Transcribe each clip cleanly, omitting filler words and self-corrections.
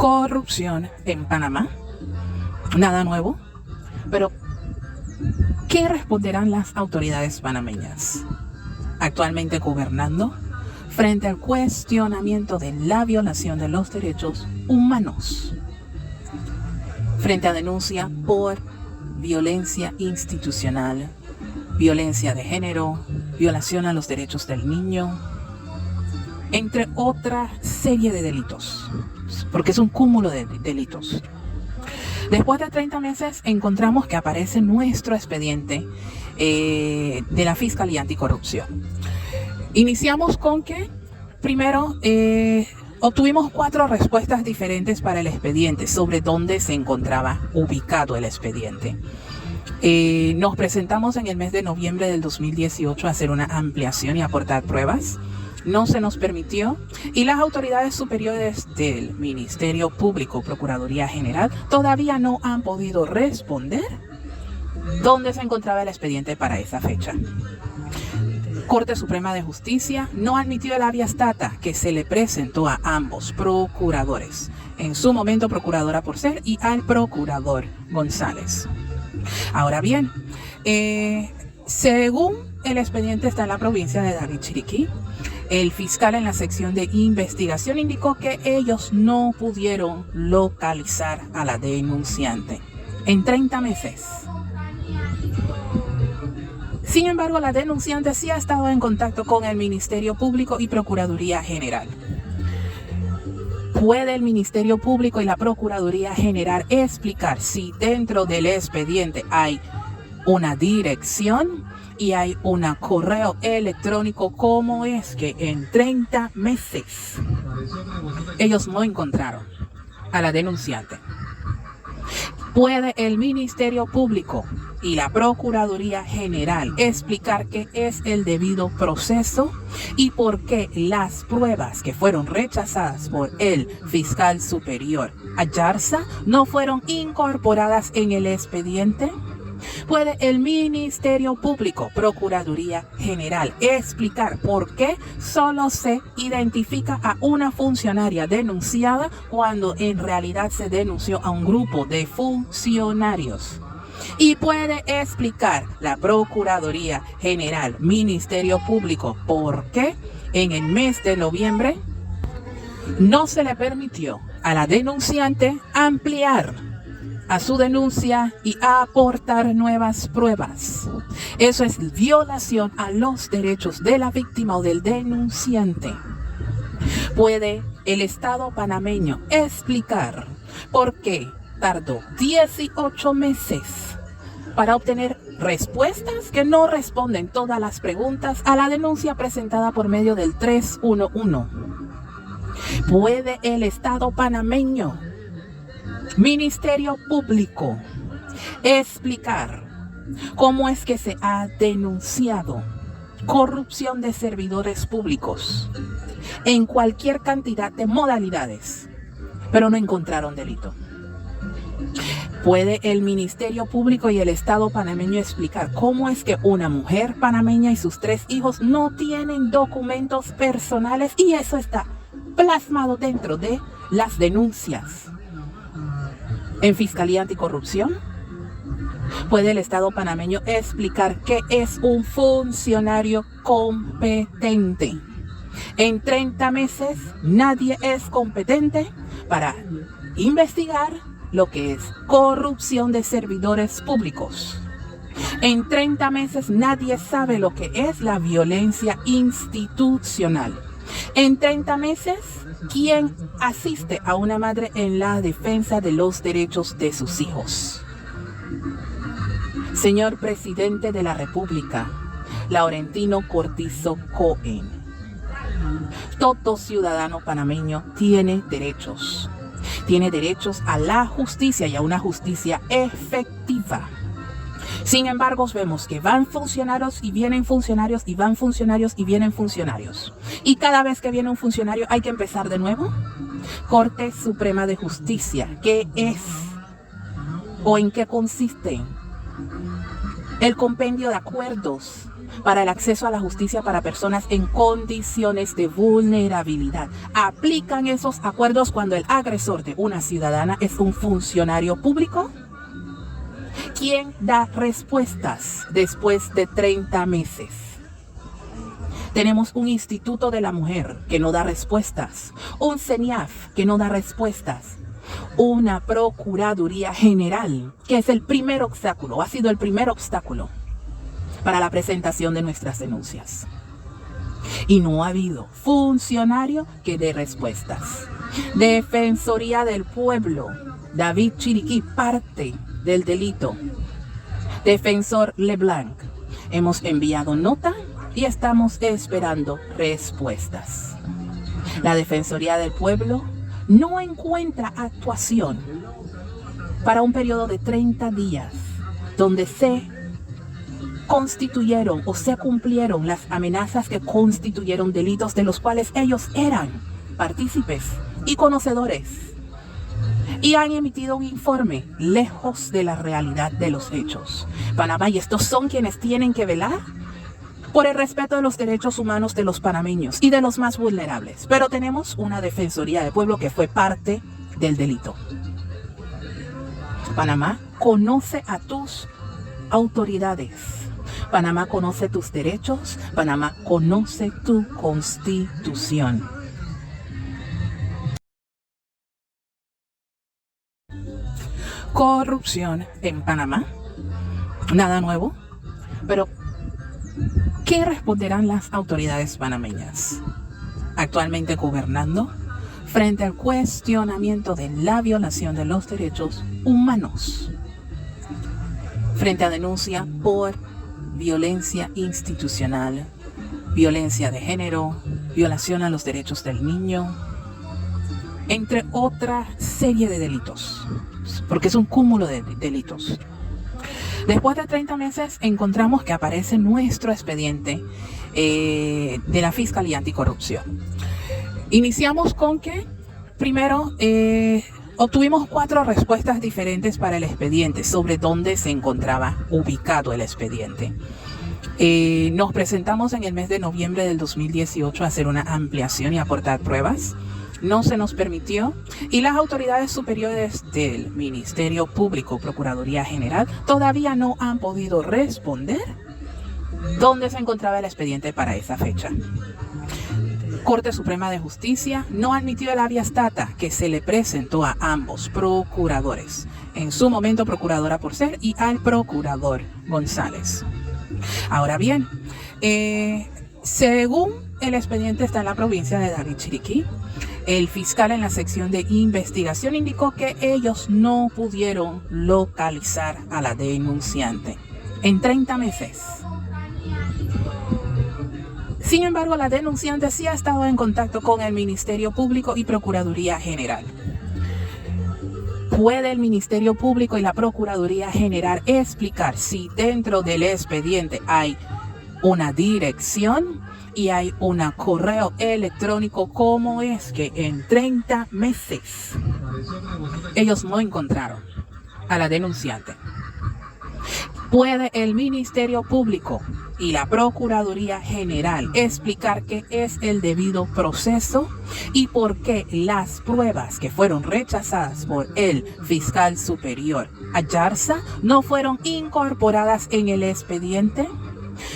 corrupción en Panamá. Nada nuevo, pero ¿qué responderán las autoridades panameñas actualmente gobernando frente al cuestionamiento de la violación de los derechos humanos? Frente a denuncia por violencia institucional, violencia de género, violación a los derechos del niño, entre otra serie de delitos, porque es un cúmulo de delitos. Después de 30 meses encontramos que aparece nuestro expediente de la Fiscalía Anticorrupción. Iniciamos con que, primero, obtuvimos 4 respuestas diferentes para el expediente sobre dónde se encontraba ubicado el expediente. Nos presentamos en el mes de noviembre del 2018 a hacer una ampliación y aportar pruebas. No se nos permitió y las autoridades superiores del Ministerio Público, Procuraduría General, todavía no han podido responder dónde se encontraba el expediente para esa fecha. Corte Suprema de Justicia no admitió el habeas data que se le presentó a ambos procuradores, en su momento procuradora Porcel y al procurador González. Ahora bien, según el expediente está en la provincia de David Chiriquí, el fiscal en la sección de investigación indicó que ellos no pudieron localizar a la denunciante en 30 meses. Sin embargo, la denunciante sí ha estado en contacto con el Ministerio Público y Procuraduría General. ¿Puede el Ministerio Público y la Procuraduría General explicar si dentro del expediente hay una dirección y hay un correo electrónico? ¿Cómo es que en 30 meses ellos no encontraron a la denunciante? ¿Puede el Ministerio Público y la Procuraduría General explicar qué es el debido proceso y por qué las pruebas que fueron rechazadas por el fiscal superior Ayarza no fueron incorporadas en el expediente? ¿Puede el Ministerio Público, Procuraduría General, explicar por qué solo se identifica a una funcionaria denunciada cuando en realidad se denunció a un grupo de funcionarios? Y puede explicar la Procuraduría General, Ministerio Público, por qué en el mes de noviembre no se le permitió a la denunciante ampliar a su denuncia y a aportar nuevas pruebas. Eso es violación a los derechos de la víctima o del denunciante. ¿Puede el Estado panameño explicar por qué tardó 18 meses para obtener respuestas que no responden todas las preguntas a la denuncia presentada por medio del 311? ¿Puede el Estado panameño, Ministerio Público, explicar cómo es que se ha denunciado corrupción de servidores públicos en cualquier cantidad de modalidades, pero no encontraron delito? ¿Puede el Ministerio Público y el Estado panameño explicar cómo es que una mujer panameña y sus 3 hijos no tienen documentos personales y eso está plasmado dentro de las denuncias en Fiscalía Anticorrupción? ¿Puede el Estado panameño explicar qué es un funcionario competente? En 30 meses nadie es competente para investigar lo que es corrupción de servidores públicos. En 30 meses nadie sabe lo que es la violencia institucional. En 30 meses, ¿quién asiste a una madre en la defensa de los derechos de sus hijos? Señor Presidente de la República, Laurentino Cortizo Cohen, todo ciudadano panameño tiene derechos. Tiene derechos a la justicia y a una justicia efectiva. Sin embargo, vemos que van funcionarios y vienen funcionarios y van funcionarios y vienen funcionarios. Y cada vez que viene un funcionario hay que empezar de nuevo. Corte Suprema de Justicia, ¿qué es o en qué consiste el compendio de acuerdos para el acceso a la justicia para personas en condiciones de vulnerabilidad. ¿Aplican esos acuerdos cuando el agresor de una ciudadana es un funcionario público? ¿Quién da respuestas después de 30 meses? Tenemos un Instituto de la Mujer que no da respuestas, un CENIAF que no da respuestas, una Procuraduría General que es el primer obstáculo, ha sido el primer obstáculo para la presentación de nuestras denuncias. Y no ha habido funcionario que dé respuestas. Defensoría del Pueblo, David Chiriquí, parte del delito. Defensor LeBlanc, hemos enviado nota y estamos esperando respuestas. La Defensoría del Pueblo no encuentra actuación para un periodo de 30 días donde se constituyeron o se cumplieron las amenazas que constituyeron delitos de los cuales ellos eran partícipes y conocedores, y han emitido un informe lejos de la realidad de los hechos. Panamá, y estos son quienes tienen que velar por el respeto de los derechos humanos de los panameños y de los más vulnerables. Pero tenemos una Defensoría del Pueblo que fue parte del delito. Panamá conoce a tus autoridades. Panamá conoce tus derechos. Panamá conoce tu constitución. Corrupción en Panamá. Nada nuevo. Pero ¿qué responderán las autoridades panameñas actualmente gobernando frente al cuestionamiento de la violación de los derechos humanos? Frente a denuncia por violencia institucional, violencia de género, violación a los derechos del niño, entre otra serie de delitos, porque es un cúmulo de delitos. Después de 30 meses encontramos que aparece nuestro expediente de la Fiscalía Anticorrupción. Iniciamos con que, primero, obtuvimos 4 respuestas diferentes para el expediente sobre dónde se encontraba ubicado el expediente. Nos presentamos en el mes de noviembre del 2018 a hacer una ampliación y aportar pruebas. No se nos permitió, y las autoridades superiores del Ministerio Público, Procuraduría General, todavía no han podido responder dónde se encontraba el expediente para esa fecha. Corte Suprema de Justicia no admitió el habeas data que se le presentó a ambos procuradores, en su momento procuradora Porcel y al procurador González. Ahora bien, según el expediente está en la provincia de David Chiriquí, el fiscal en la sección de investigación indicó que ellos no pudieron localizar a la denunciante en 30 meses. Sin embargo, la denunciante sí ha estado en contacto con el Ministerio Público y Procuraduría General. ¿Puede el Ministerio Público y la Procuraduría General explicar si dentro del expediente hay una dirección y hay un correo electrónico? ¿Cómo es que en 30 meses ellos no encontraron a la denunciante? ¿Puede el Ministerio Público y la Procuraduría General explicar qué es el debido proceso y por qué las pruebas que fueron rechazadas por el fiscal superior Ayarza no fueron incorporadas en el expediente?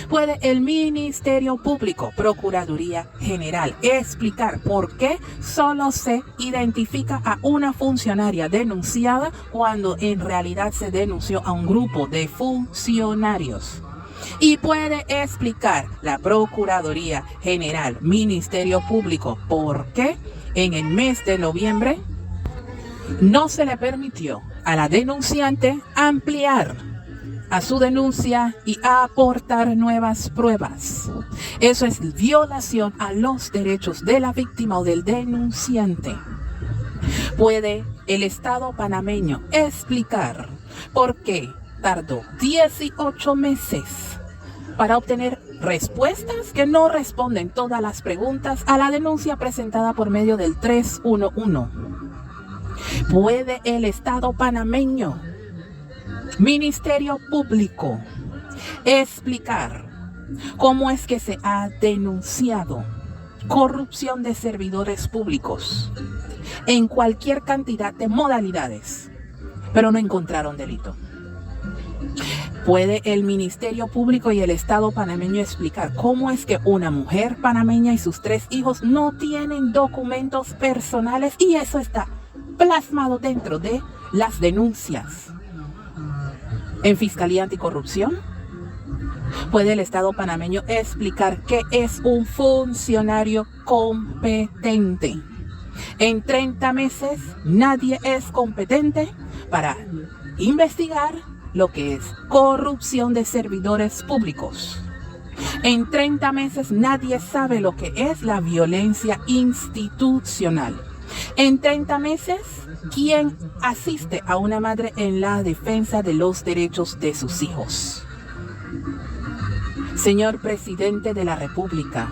¿Puede el Ministerio Público, Procuraduría General, explicar por qué solo se identifica a una funcionaria denunciada cuando en realidad se denunció a un grupo de funcionarios? ¿Y puede explicar la Procuraduría General, Ministerio Público, por qué en el mes de noviembre no se le permitió a la denunciante ampliar a su denuncia y a aportar nuevas pruebas? Eso es violación a los derechos de la víctima o del denunciante. ¿Puede el Estado panameño explicar por qué tardó 18 meses para obtener respuestas que no responden todas las preguntas a la denuncia presentada por medio del 311? ¿Puede el Estado panameño, Ministerio Público, explicar cómo es que se ha denunciado corrupción de servidores públicos en cualquier cantidad de modalidades, pero no encontraron delito. ¿Puede el Ministerio Público y el Estado panameño explicar cómo es que una mujer panameña y sus 3 hijos no tienen documentos personales y eso está plasmado dentro de las denuncias en Fiscalía Anticorrupción? ¿Puede el Estado panameño explicar qué es un funcionario competente? En 30 meses nadie es competente para investigar lo que es corrupción de servidores públicos. En 30 meses nadie sabe lo que es la violencia institucional. En 30 meses, ¿quién asiste a una madre en la defensa de los derechos de sus hijos? Señor Presidente de la República,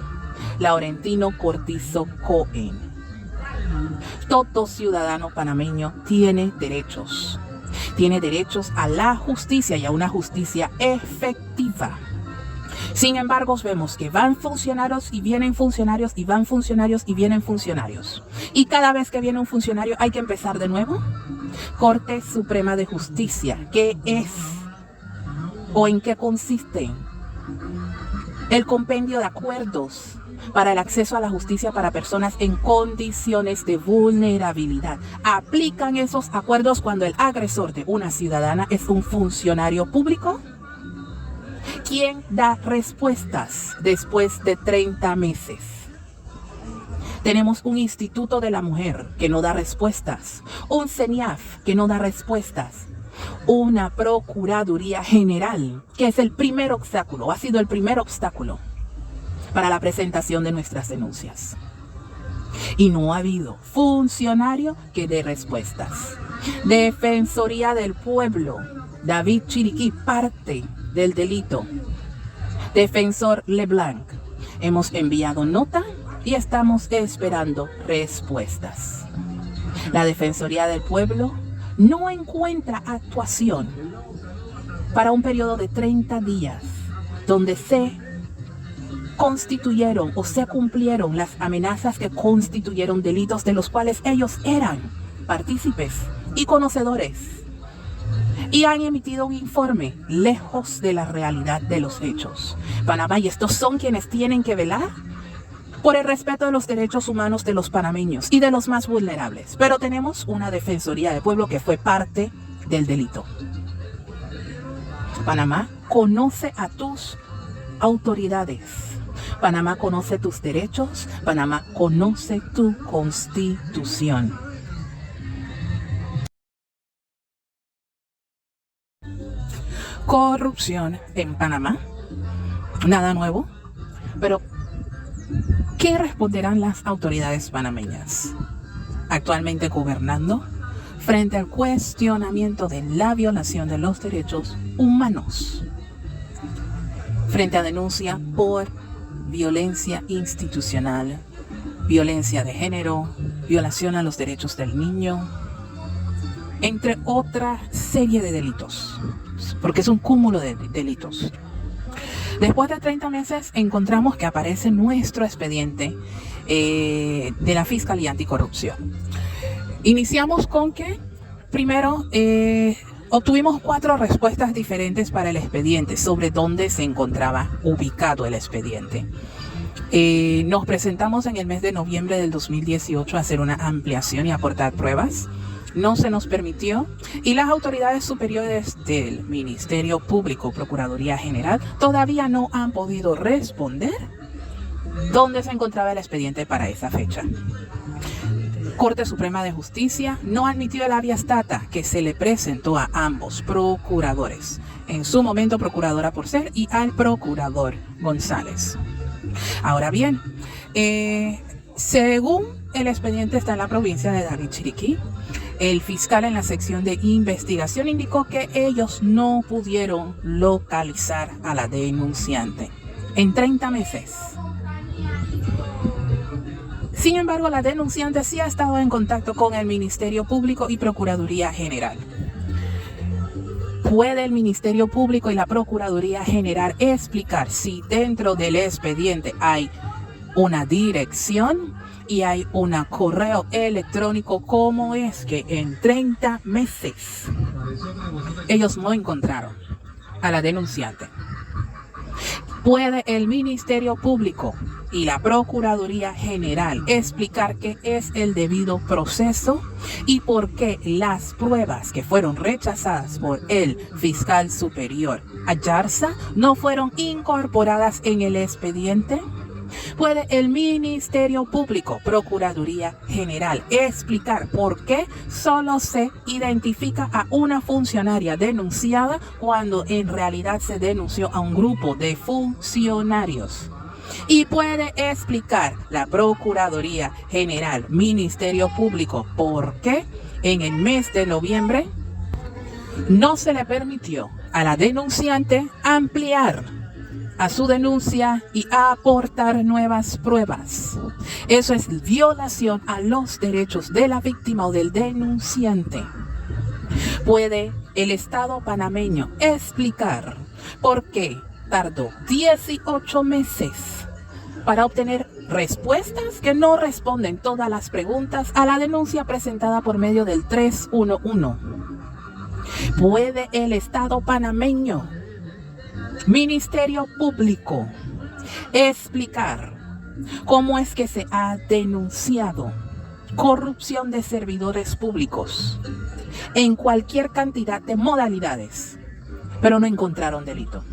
Laurentino Cortizo Cohen, todo ciudadano panameño tiene derechos. Tiene derechos a la justicia y a una justicia efectiva. Sin embargo, vemos que van funcionarios y vienen funcionarios y van funcionarios y vienen funcionarios. Y cada vez que viene un funcionario hay que empezar de nuevo. Corte Suprema de Justicia, ¿qué es o en qué consiste? El compendio de acuerdos para el acceso a la justicia para personas en condiciones de vulnerabilidad. ¿Aplican esos acuerdos cuando el agresor de una ciudadana es un funcionario público? ¿Quién da respuestas después de 30 meses? Tenemos un Instituto de la Mujer que no da respuestas, un CENIAF que no da respuestas, una Procuraduría General que es el primer obstáculo, ha sido el primer obstáculo para la presentación de nuestras denuncias. Y no ha habido funcionario que dé respuestas. Defensoría del Pueblo, David Chiriquí, parte del delito. Defensor LeBlanc, hemos enviado nota y estamos esperando respuestas. La Defensoría del Pueblo no encuentra actuación para un periodo de 30 días donde se constituyeron o se cumplieron las amenazas que constituyeron delitos de los cuales ellos eran partícipes y conocedores, y han emitido un informe lejos de la realidad de los hechos. Panamá, y estos son quienes tienen que velar por el respeto de los derechos humanos de los panameños y de los más vulnerables, pero tenemos una Defensoría del Pueblo que fue parte del delito. Panamá conoce a tus autoridades. Panamá conoce tus derechos, Panamá conoce tu constitución. Corrupción en Panamá, nada nuevo, pero ¿qué responderán las autoridades panameñas actualmente gobernando frente al cuestionamiento de la violación de los derechos humanos? Frente a denuncia por violencia institucional, violencia de género, violación a los derechos del niño, entre otra serie de delitos, porque es un cúmulo de delitos. Después de 30 meses encontramos que aparece nuestro expediente de la Fiscalía Anticorrupción. Iniciamos con que, primero, obtuvimos 4 respuestas diferentes para el expediente sobre dónde se encontraba ubicado el expediente. Nos presentamos en el mes de noviembre del 2018 a hacer una ampliación y aportar pruebas. No se nos permitió y las autoridades superiores del Ministerio Público, Procuraduría General, todavía no han podido responder dónde se encontraba el expediente para esa fecha. Corte Suprema de Justicia no admitió el habeas data que se le presentó a ambos procuradores, en su momento procuradora Porcel y al procurador González. Ahora bien, según el expediente está en la provincia de David Chiriquí, el fiscal en la sección de investigación indicó que ellos no pudieron localizar a la denunciante en 30 meses. Sin embargo, la denunciante sí ha estado en contacto con el Ministerio Público y Procuraduría General. ¿Puede el Ministerio Público y la Procuraduría General explicar si dentro del expediente hay una dirección y hay un correo electrónico? ¿Cómo es que en 30 meses ellos no encontraron a la denunciante? ¿Puede el Ministerio Público y la Procuraduría General explicar qué es el debido proceso y por qué las pruebas que fueron rechazadas por el fiscal superior Ayarza no fueron incorporadas en el expediente? ¿Puede el Ministerio Público, Procuraduría General, explicar por qué solo se identifica a una funcionaria denunciada cuando en realidad se denunció a un grupo de funcionarios? Y puede explicar la Procuraduría General, Ministerio Público, por qué en el mes de noviembre no se le permitió a la denunciante ampliar a su denuncia y a aportar nuevas pruebas. Eso es violación a los derechos de la víctima o del denunciante. ¿Puede el Estado panameño explicar por qué tardó 18 meses para obtener respuestas que no responden todas las preguntas a la denuncia presentada por medio del 311? ¿Puede el Estado panameño, Ministerio Público, explicar cómo es que se ha denunciado corrupción de servidores públicos en cualquier cantidad de modalidades, pero no encontraron delito?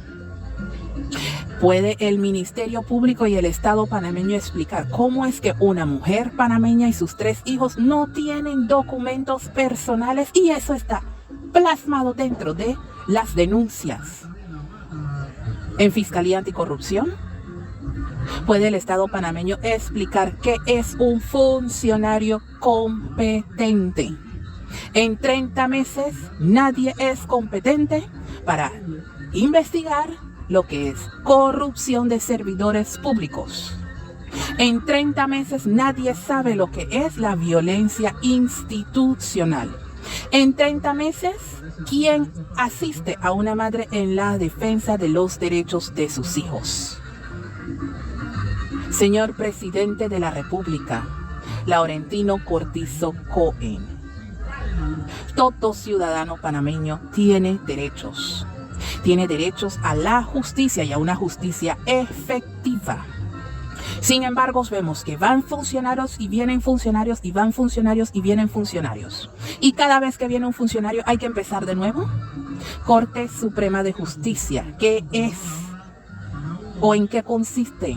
¿Puede el Ministerio Público y el Estado panameño explicar cómo es que una mujer panameña y sus 3 hijos no tienen documentos personales y eso está plasmado dentro de las denuncias en Fiscalía Anticorrupción? ¿Puede el Estado panameño explicar qué es un funcionario competente? En 30 meses nadie es competente para investigar lo que es corrupción de servidores públicos. En 30 meses nadie sabe lo que es la violencia institucional. En 30 meses, ¿quién asiste a una madre en la defensa de los derechos de sus hijos? Señor Presidente de la República, Laurentino Cortizo Cohen, todo ciudadano panameño tiene derechos. Tiene derechos a la justicia y a una justicia efectiva. Sin embargo, vemos que van funcionarios y vienen funcionarios y van funcionarios y vienen funcionarios. Y cada vez que viene un funcionario hay que empezar de nuevo. Corte Suprema de Justicia, ¿qué es o en qué consiste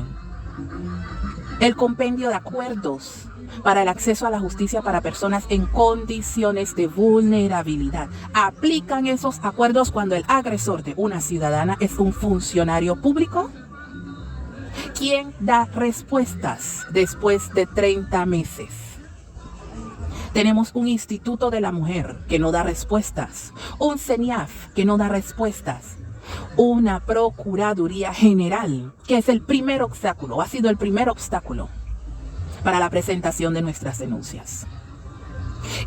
el compendio de acuerdos para el acceso a la justicia para personas en condiciones de vulnerabilidad? ¿Aplican esos acuerdos cuando el agresor de una ciudadana es un funcionario público? ¿Quién da respuestas después de 30 meses? Tenemos un Instituto de la Mujer que no da respuestas, un CENIAF que no da respuestas, una Procuraduría General que es el primer obstáculo, ha sido el primer obstáculo para la presentación de nuestras denuncias.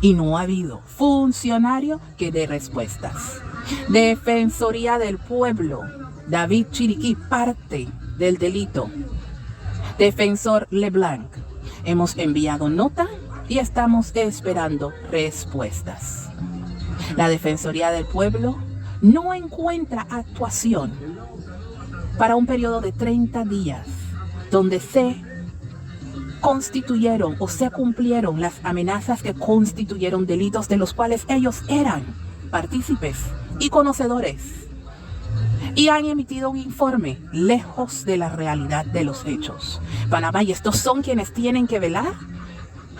Y no ha habido funcionario que dé respuestas. Defensoría del Pueblo, David Chiriquí, parte del delito. Defensor LeBlanc, hemos enviado nota y estamos esperando respuestas. La Defensoría del Pueblo no encuentra actuación para un periodo de 30 días donde se constituyeron o se cumplieron las amenazas que constituyeron delitos de los cuales ellos eran partícipes y conocedores, y han emitido un informe lejos de la realidad de los hechos. Panamá, y estos son quienes tienen que velar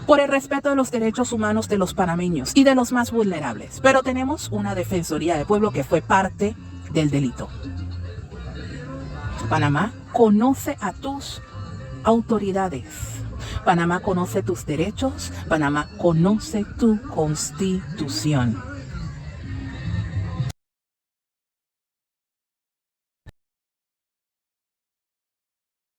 por el respeto de los derechos humanos de los panameños y de los más vulnerables, pero tenemos una Defensoría del Pueblo que fue parte del delito. Panamá conoce a tus autoridades. Panamá conoce tus derechos. Panamá conoce tu constitución.